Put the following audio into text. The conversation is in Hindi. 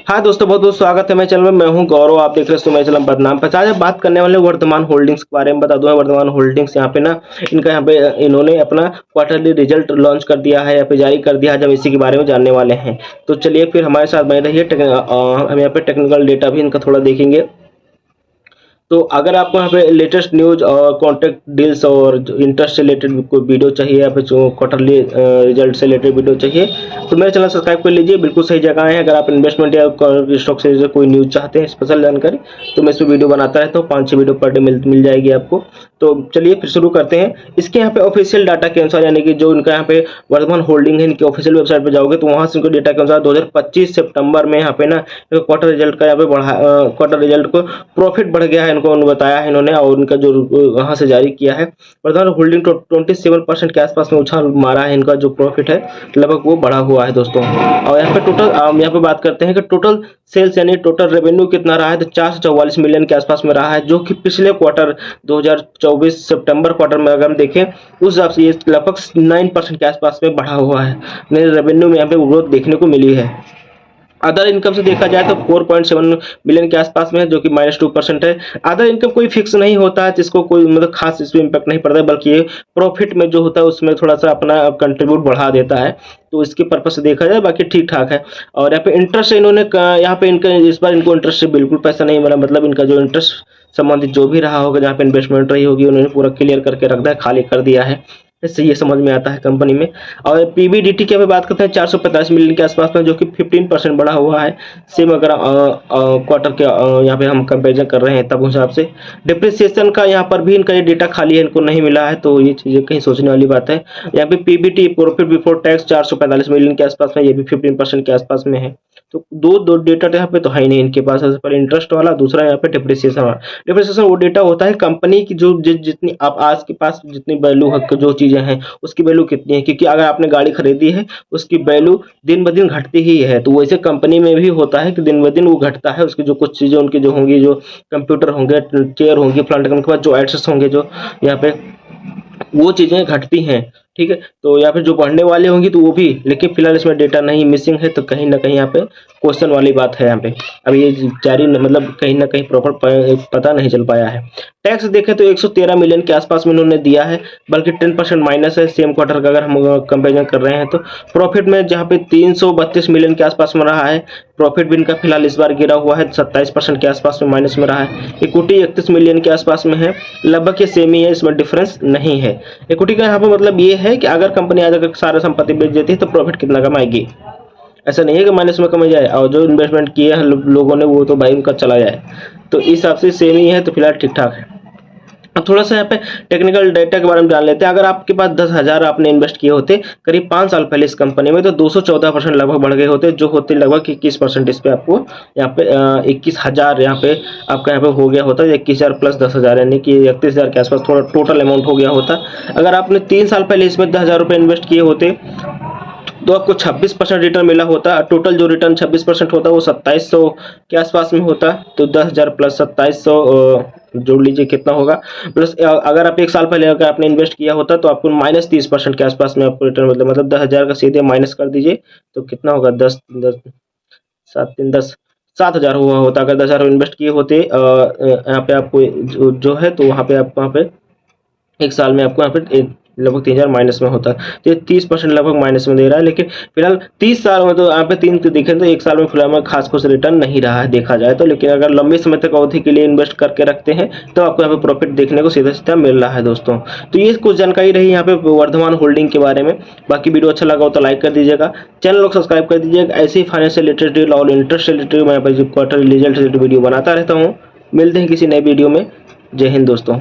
हाँ दोस्तों, बहुत बहुत स्वागत है मेरे चैनल में। मैं हूं गौरव, आप देख रहे हैं मेरे चैनल बदनाम पर। आज बात करने वाले वर्धमान होल्डिंग्स के बारे में। बता दूं, वर्धमान होल्डिंग्स यहाँ पे ना इनका यहाँ पे इन्होंने अपना क्वार्टरली रिजल्ट लॉन्च कर दिया है या फिर जारी कर दिया है। जब इसी के बारे में जानने वाले हैं तो चलिए फिर हमारे साथ बने रहिए। हम यहाँ पे टेक्निकल डेटा भी इनका थोड़ा देखेंगे। तो अगर आपको यहाँ पे लेटेस्ट न्यूज और कॉन्ट्रैक्ट डील्स और इंटरेस्ट से रिलेटेड कोई वीडियो चाहिए या फिर क्वार्टरली रिजल्ट से रिलेटेड वीडियो चाहिए तो मेरे चैनल सब्सक्राइब कर लीजिए। बिल्कुल सही जगह है। अगर आप इन्वेस्टमेंट या स्टॉक से कोई न्यूज चाहते हैं, स्पेशल जानकारी, तो मैं इस पर वीडियो बनाता रहता हूँ। 5-6 वीडियो पर डे मिल जाएगी आपको। तो चलिए फिर शुरू करते हैं। इसके यहाँ पे ऑफिशियल डाटा के अनुसार, यानी कि जो इनका यहाँ पे वर्धमान होल्डिंग है, इनकी ऑफिशियल वेबसाइट पे जाओगे तो वहां से इनके डेटा के अनुसार 2025 सितंबर में यहाँ पे ना क्वार्टर रिजल्ट का यहाँ पे क्वार्टर रिजल्ट को प्रॉफिट बढ़ गया है, इनको बताया है इन्होंने। और इनका जो वहां से जारी किया है, वर्धमान होल्डिंग 27% के आसपास में उछाल मारा है। इनका जो प्रॉफिट है लगभग वो बढ़ा हुआ है दोस्तों। और यहाँ पे टोटल यहाँ पे बात करते हैं कि टोटल सेल्स यानी टोटल रेवेन्यू कितना रहा है, तो 444 मिलियन के आसपास में रहा है, जो कि पिछले क्वार्टर 2024 सितंबर क्वार्टर में अगर हम देखें उस हिसाब से ये लगभग 9% के आसपास में बढ़ा हुआ है। रेवेन्यू में यहाँ पे ग्रोथ देखने को मिली है। अदर इनकम से देखा जाए तो 4.7 मिलियन के आसपास में है, जो कि -2% है। अदर इनकम कोई फिक्स नहीं होता है, जिसको कोई मतलब खास इसमें इम्पैक्ट नहीं पड़ता है, बल्कि ये प्रॉफिट में जो होता है उसमें थोड़ा सा अपना कंट्रीब्यूट बढ़ा देता है। तो इसके पर्पज से देखा जाए बाकी ठीक ठाक है। और यहाँ पे इंटरेस्ट इन्होंने यहाँ पे इनका इस बार इनको इंटरेस्ट से बिल्कुल पैसा नहीं मिला। मतलब इनका जो इंटरेस्ट संबंधित जो भी रहा होगा, जहाँ पे इन्वेस्टमेंट रही होगी, उन्होंने पूरा क्लियर करके रख दिया है, खाली कर दिया है। इससे ये समझ में आता है कंपनी में। और पीबीडीटी की बात करते हैं 445 मिलियन के आसपास में, जो कि 15% बढ़ा हुआ है। सेम अगर क्वार्टर के यहाँ पे हम कंपेरिजन कर रहे हैं तब उस हिसाब से। डिप्रिसिएशन का यहाँ पर भी इनका ये डेटा खाली है, इनको नहीं मिला है, तो ये चीज़ें कहीं सोचने वाली बात है। यहाँ पे PBT profit before tax 445 million के आसपास में, ये भी 15% के आसपास में है। तो दो डेटा यहाँ पे तो है ही नहीं इनके पास। पर इंटरेस्ट वाला, दूसरा यहाँ पे डिप्रिसिएशन वाला। डिप्रिसिएशन वो डेटा होता है कंपनी की जो जितनी आप आज के पास जितनी वैल्यू है, जो चीजें हैं उसकी वैल्यू कितनी है। क्योंकि अगर आपने गाड़ी खरीदी है उसकी वैल्यू दिन ब दिन घटती ही है, तो वैसे कंपनी में भी होता है कि दिन ब दिन वो घटता है। उसकी जो कुछ चीजें उनकी जो होंगी, जो कंप्यूटर होंगे, चेयर होंगी, प्लांट के बाद जो एसेट्स होंगे, जो यहाँ पे वो चीजें घटती हैं। ठीक है, तो या फिर जो पढ़ने वाले होंगी तो वो भी, लेकिन फिलहाल इसमें डेटा नहीं मिसिंग है, तो कहीं ना कहीं यहाँ पे क्वेश्चन वाली बात है। यहाँ पे अब ये जारी मतलब कहीं ना कहीं प्रॉपर पता नहीं चल पाया है। टैक्स देखें तो 113 मिलियन के आसपास में इन्होंने दिया है, बल्कि 10% माइनस है सेम क्वार्टर का अगर हम कंपेरिजन कर रहे हैं तो। प्रॉफिट में जहाँ पे 332 मिलियन के आसपास में रहा है, प्रॉफिट भी इनका फिलहाल इस बार गिरा हुआ है, 27% के आसपास में माइनस में रहा है। इक्विटी 31 मिलियन के आसपास में है, लगभग ये सेम ही है, इसमें डिफरेंस नहीं है। इक्विटी का यहाँ पे मतलब ये है कि अगर कंपनी आज अगर सारा संपत्ति बेच देती है तो प्रॉफिट कितना कमाएगी। ऐसा नहीं है कि माइनस में कमा जाए, और जो इन्वेस्टमेंट किए हैं लोगों ने वो तो भाई उनका चला जाए। तो इस हिसाब से सेम ही है, तो फिलहाल ठीक ठाक है। अब थोड़ा सा यहाँ पे टेक्निकल डेटा के बारे में जान लेते हैं। अगर आपके पास 10,000 आपने इन्वेस्ट किए होते करीब 5 साल पहले इस कंपनी में, तो 214% लगभग बढ़ गए होते, जो होते लगभग 21%। इस पे आपको यहाँ पे 21,000 यहाँ पे आपका यहाँ पे हो गया होता है। 21,000 प्लस 10,000 यानी कि 31,000 के आसपास थोड़ा टोटल अमाउंट हो गया होता। अगर आपने 3 साल पहले इसमें 10,000 रुपये इन्वेस्ट किए होते तो आपको 26% रिटर्न मिला होता। टोटल जो रिटर्न 26% होता है वो 2700 के आसपास में होता। तो 10,000 प्लस 2700 जोड़ लीजिए कितना होगा। प्लस अगर आप 1 साल पहले अगर आपने इन्वेस्ट किया होता तो आपको -30% के आसपास में आपको रिटर्न मतलब 10,000 का सीधे माइनस कर दीजिए तो कितना होगा, 10 10 7 3 10 7,000 हुआ होता। अगर 10,000 इन्वेस्ट किए होते यहाँ पे आपको जो है, तो वहाँ पे आप वहाँ पे 1 साल में आपको यहाँ पे लगभग 3,000 माइनस में होता है। तो ये 30% लगभग माइनस में दे रहा है। लेकिन फिलहाल 30 साल में तो यहाँ पे 3 देखें तो 1 साल में फिलहाल में खास कुछ रिटर्न नहीं रहा है देखा जाए तो। लेकिन अगर लंबे समय तक अवधि के लिए इन्वेस्ट करके रखते हैं तो आपको यहाँ पे प्रॉफिट देखने को सीधा सीधा मिल रहा है दोस्तों। तो ये कुछ जानकारी रही यहाँ पे वर्धमान होल्डिंग के बारे में। बाकी वीडियो अच्छा लगा हो तो लाइक कर दीजिएगा, चैनल को सब्सक्राइब कर दीजिएगा। ऐसे ही फाइनेंशियल रिलेटेड और इंटरेस्ट रिलेटेड मैं यहाँ पर क्वार्टर रिजल्ट वीडियो बनाता रहता हूँ। मिलते हैं किसी नए वीडियो में। जय हिंद दोस्तों।